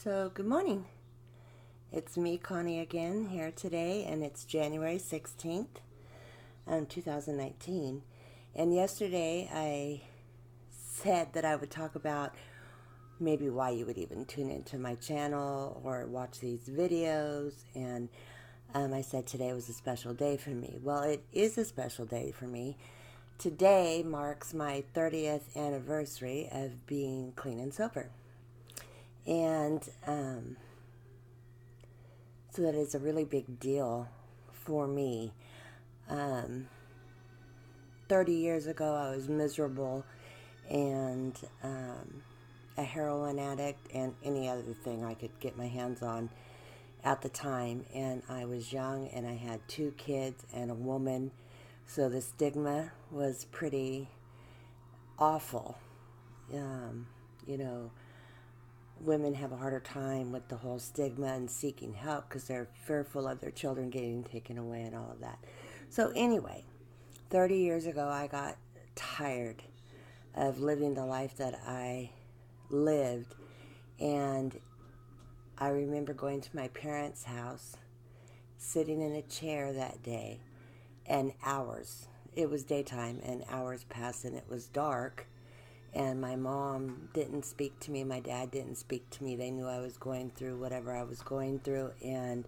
So, good morning. It's me, Connie, again here today, and it's January 16th, 2019. And yesterday I said that I would talk about maybe why you would even tune into my channel or watch these videos. And I said today was a special day for me. Well, it is a special day for me. Today marks my 30th anniversary of being clean and sober. And so that is a really big deal for me. 30 years ago, I was miserable and a heroin addict and any other thing I could get my hands on at the time. And I was young and I had 2 kids and a woman. So the stigma was pretty awful. You know, women have a harder time with the whole stigma and seeking help because they're fearful of their children getting taken away and all of that. So anyway, 30 years ago, I got tired of living the life that I lived. And I remember going to my parents' house, sitting in a chair that day, and hours. It was daytime, and hours passed, and it was dark. And my mom didn't speak to me. My dad didn't speak to me. They knew I was going through whatever I was going through. And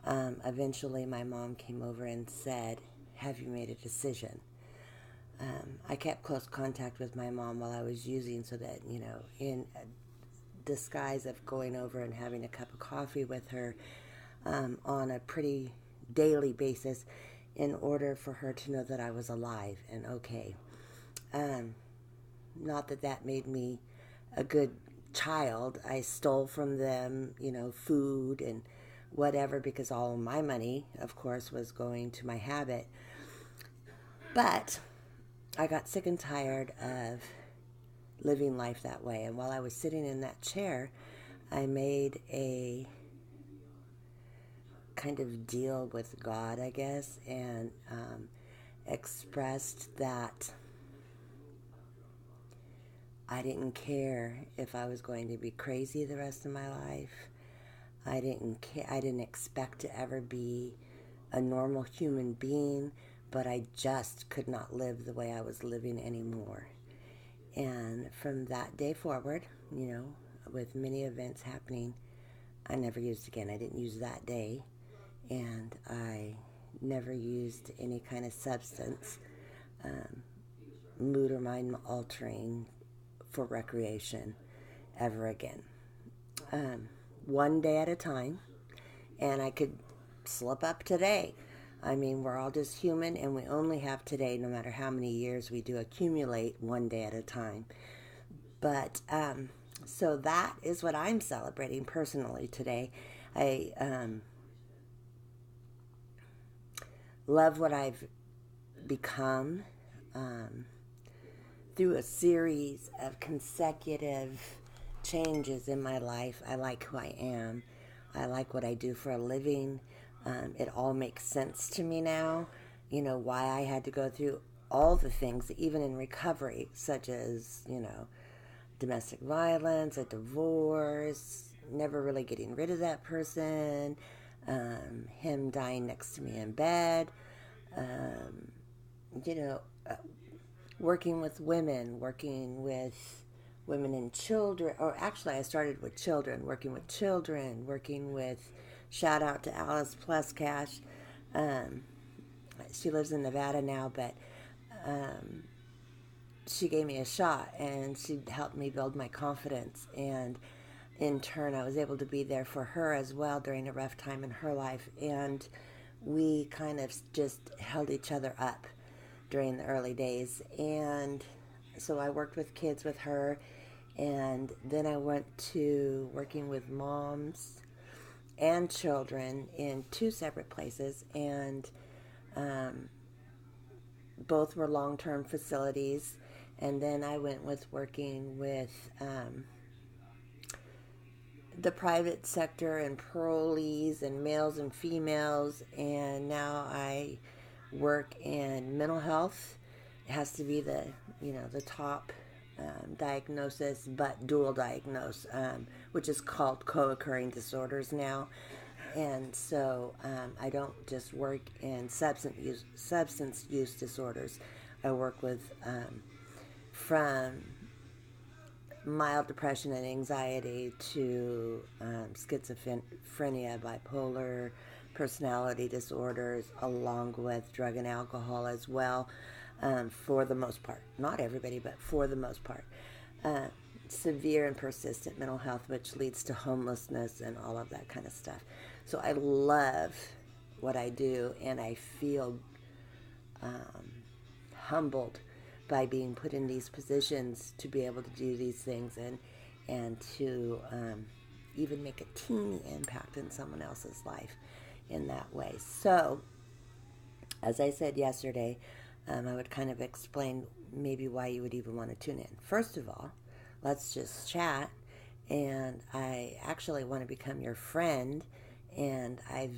eventually my mom came over and said, "Have you made a decision?" I kept close contact with my mom while I was using so that, in a disguise of going over and having a cup of coffee with her on a pretty daily basis in order for her to know that I was alive and okay. Not that that made me a good child. I stole from them, food and whatever, because all of my money, of course, was going to my habit. But I got sick and tired of living life that way. And while I was sitting in that chair, I made a kind of deal with God, I guess, and expressed that I didn't care if I was going to be crazy the rest of my life. I didn't care. I didn't expect to ever be a normal human being, but I just could not live the way I was living anymore. And from that day forward, with many events happening, I never used again. I didn't use that day, and I never used any kind of substance, mood or mind altering, for recreation ever again. One day at a time, and I could slip up today. I mean, we're all just human, and we only have today, no matter how many years we do accumulate, one day at a time. But so that is what I'm celebrating personally today. I love what I've become through a series of consecutive changes in my life. I like who I am. I like what I do for a living. It all makes sense to me now. Why I had to go through all the things, even in recovery, such as, domestic violence, a divorce, never really getting rid of that person, him dying next to me in bed, you know, working with women and children, or actually I started with children, working with, shout out to Alice Plus Cash. She lives in Nevada now, but she gave me a shot and she helped me build my confidence. And in turn, I was able to be there for her as well during a rough time in her life. And we kind of just held each other up during the early days. And so I worked with kids with her. And then I went to working with moms and children in 2 separate places. And both were long-term facilities. And then I went with working with the private sector and parolees and males and females. And now I work in mental health. It has to be the top diagnosis, but dual diagnose, which is called co-occurring disorders now. And so I don't just work in substance use disorders. I work with from mild depression and anxiety to schizophrenia, bipolar personality disorders, along with drug and alcohol as well, for the most part. Not everybody, but for the most part. Severe and persistent mental health, which leads to homelessness and all of that kind of stuff. So I love what I do, and I feel humbled by being put in these positions to be able to do these things and to even make a teeny impact in someone else's life in that way. So, as I said yesterday, I would kind of explain maybe why you would even want to tune in. First of all, let's just chat, and I actually want to become your friend, and I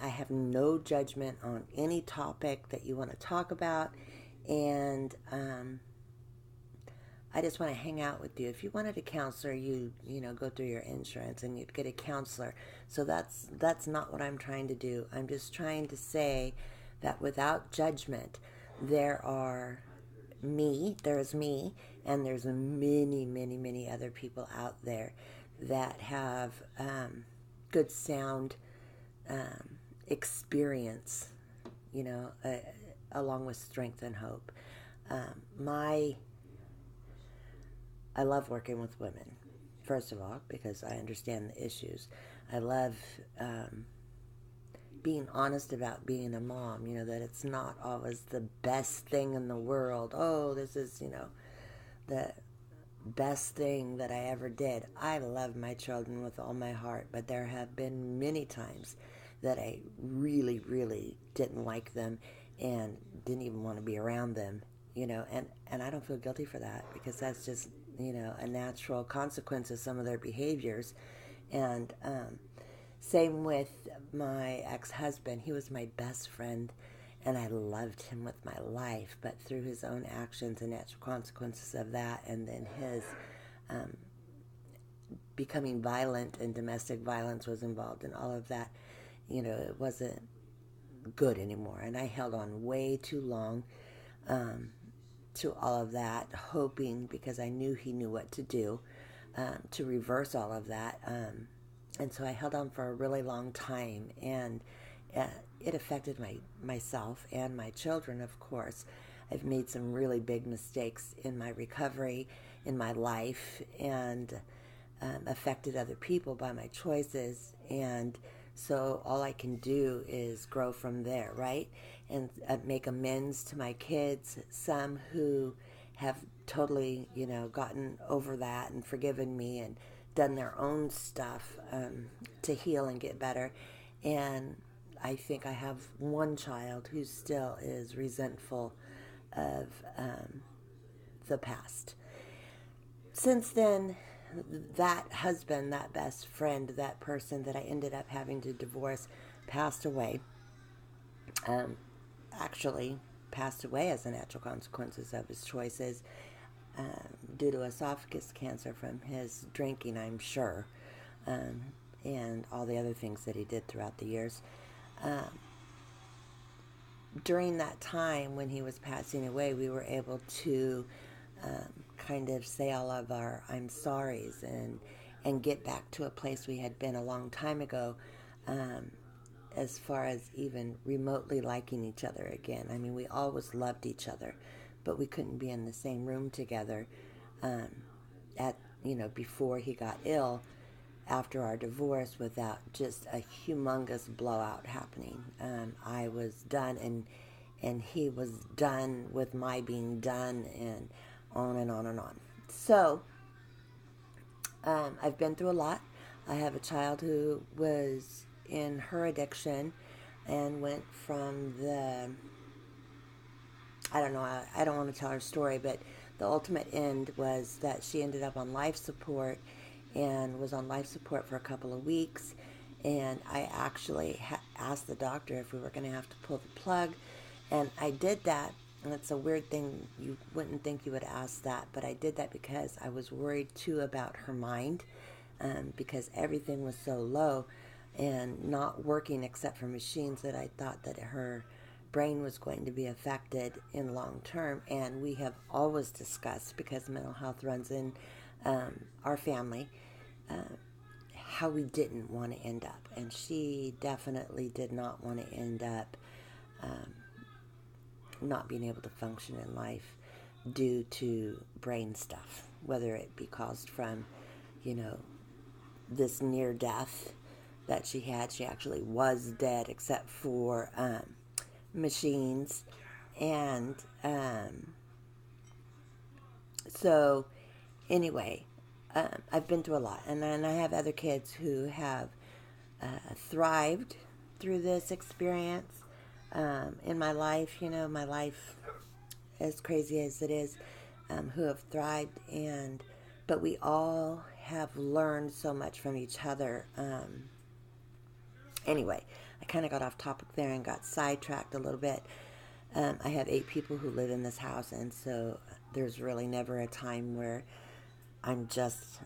have no judgment on any topic that you want to talk about, and I just want to hang out with you. If you wanted a counselor, you go through your insurance and you'd get a counselor. So that's not what I'm trying to do. I'm just trying to say that without judgment, there's me, and there's many, many, many other people out there that have good sound experience, along with strength and hope. I love working with women, first of all, because I understand the issues. I love being honest about being a mom, that it's not always the best thing in the world. Oh, this is, the best thing that I ever did. I love my children with all my heart, but there have been many times that I really, really didn't like them and didn't even want to be around them, and I don't feel guilty for that, because that's just, a natural consequence of some of their behaviors. And same with my ex-husband. He was my best friend, and I loved him with my life, but through his own actions and natural consequences of that, and then his becoming violent, and domestic violence was involved in all of that, it wasn't good anymore. And I held on way too long to all of that, hoping, because I knew he knew what to do to reverse all of that. And so I held on for a really long time, and it affected myself and my children, of course. I've made some really big mistakes in my recovery, in my life, and affected other people by my choices. And so all I can do is grow from there, right? And make amends to my kids, some who have totally, gotten over that and forgiven me and done their own stuff to heal and get better. And I think I have one child who still is resentful of the past. Since then, that husband, that best friend, that person that I ended up having to divorce passed away. Actually passed away as a natural consequences of his choices, due to esophagus cancer from his drinking, I'm sure, and all the other things that he did throughout the years. During that time when he was passing away, we were able to kind of say all of our I'm sorries and get back to a place we had been a long time ago, as far as even remotely liking each other again. I mean, we always loved each other, but we couldn't be in the same room together before he got ill after our divorce without just a humongous blowout happening. I was done, and he was done with my being done, and on and on and on. So I've been through a lot. I have a child who was in her addiction and went from I don't want to tell her story, but the ultimate end was that she ended up on life support and was on life support for a couple of weeks. And I actually asked the doctor if we were going to have to pull the plug. And I did that And it's a weird thing. You wouldn't think you would ask that, but I did that because I was worried too about her mind, because everything was so low and not working except for machines, that I thought that her brain was going to be affected in long term. And we have always discussed, because mental health runs in our family, how we didn't want to end up. And she definitely did not want to end up not being able to function in life due to brain stuff, whether it be caused from, you know, this near death that she had. She actually was dead except for machines. And so, anyway, I've been through a lot. And then I have other kids who have thrived through this experience in my life. You know, my life, as crazy as it is, who have thrived, but we all have learned so much from each other. Anyway, I kind of got off topic there and got sidetracked a little bit. I have 8 people who live in this house, and so there's really never a time where I'm just,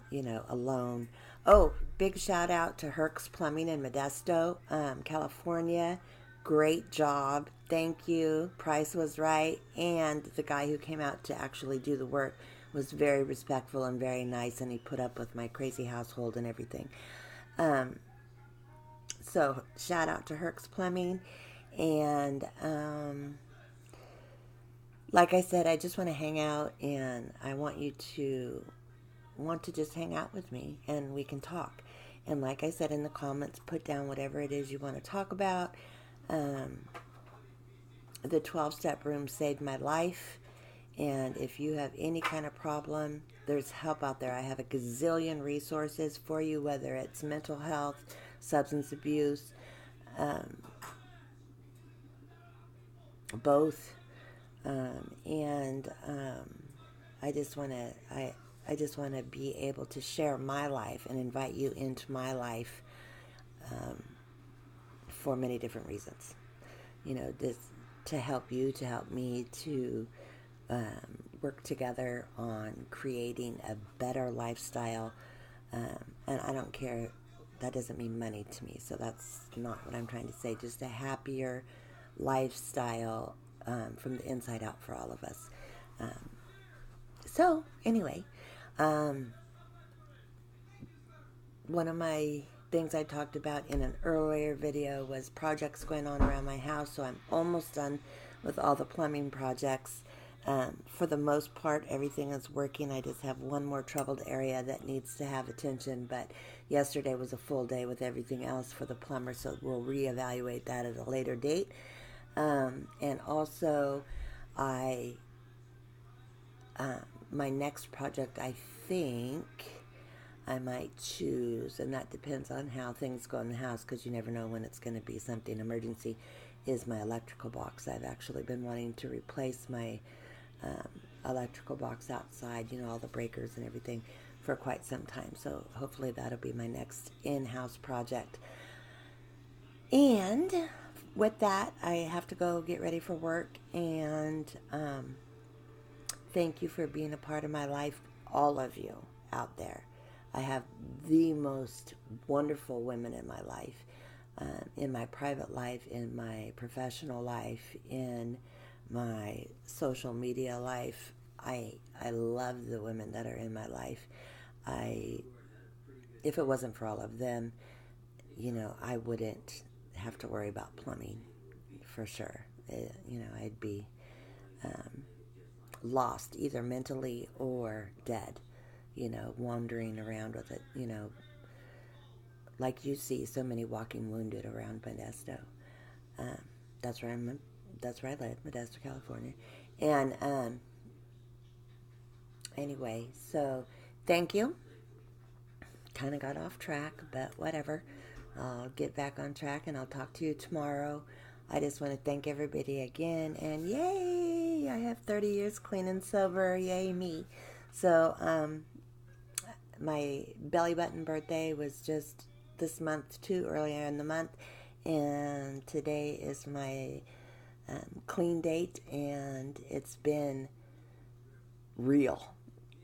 alone. Oh, big shout out to Herc's Plumbing in Modesto, California. Great job. Thank you. Price was right. And the guy who came out to actually do the work was very respectful and very nice, and he put up with my crazy household and everything. So shout out to Herc's Plumbing. And like I said, I just want to hang out, and I want you to just hang out with me, and we can talk. And like I said in the comments, put down whatever it is you want to talk about. The 12-step room saved my life. And if you have any kind of problem, there's help out there. I have a gazillion resources for you, whether it's mental health, substance abuse, both. And I just want to I just want to be able to share my life and invite you into my life for many different reasons. This to help you, to help me, to work together on creating a better lifestyle. And I don't care, that doesn't mean money to me, so that's not what I'm trying to say. Just a happier lifestyle from the inside out for all of us. So, anyway, one of my things I talked about in an earlier video was projects going on around my house, so I'm almost done with all the plumbing projects. For the most part, everything is working. I just have one more troubled area that needs to have attention, but yesterday was a full day with everything else for the plumber, so we'll reevaluate that at a later date. And also, my next project, I think I might choose, and that depends on how things go in the house, because you never know when it's going to be something emergency, is my electrical box. I've actually been wanting to replace my electrical box outside, all the breakers and everything, for quite some time. So hopefully that'll be my next in-house project. And with that, I have to go get ready for work, and thank you for being a part of my life, all of you out there. I have the most wonderful women in my life, in my private life, in my professional life, in my social media life. I love the women that are in my life. If it wasn't for all of them, I wouldn't have to worry about plumbing, for sure. I'd be lost, either mentally or dead, wandering around with it, like you see so many walking wounded around Modesto. That's where I live, Modesto, California. And anyway, so thank you. Kind of got off track, but whatever. I'll get back on track, and I'll talk to you tomorrow. I just want to thank everybody again, and yay, I have 30 years clean and sober, yay me. So, my belly button birthday was just this month too, earlier in the month, and today is my clean date, and it's been real.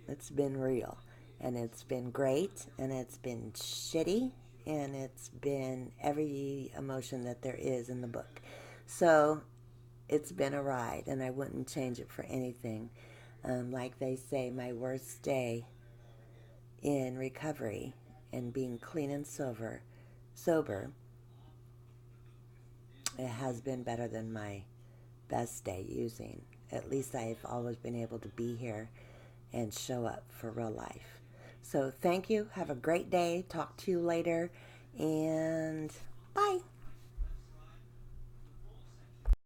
It's been real. And it's been great, and it's been shitty, and it's been every emotion that there is in the book. So it's been a ride, and I wouldn't change it for anything. Like they say, my worst day in recovery and being clean and sober, it has been better than my best day using. At least I've always been able to be here and show up for real life. So thank you. Have a great day. Talk to you later. And bye.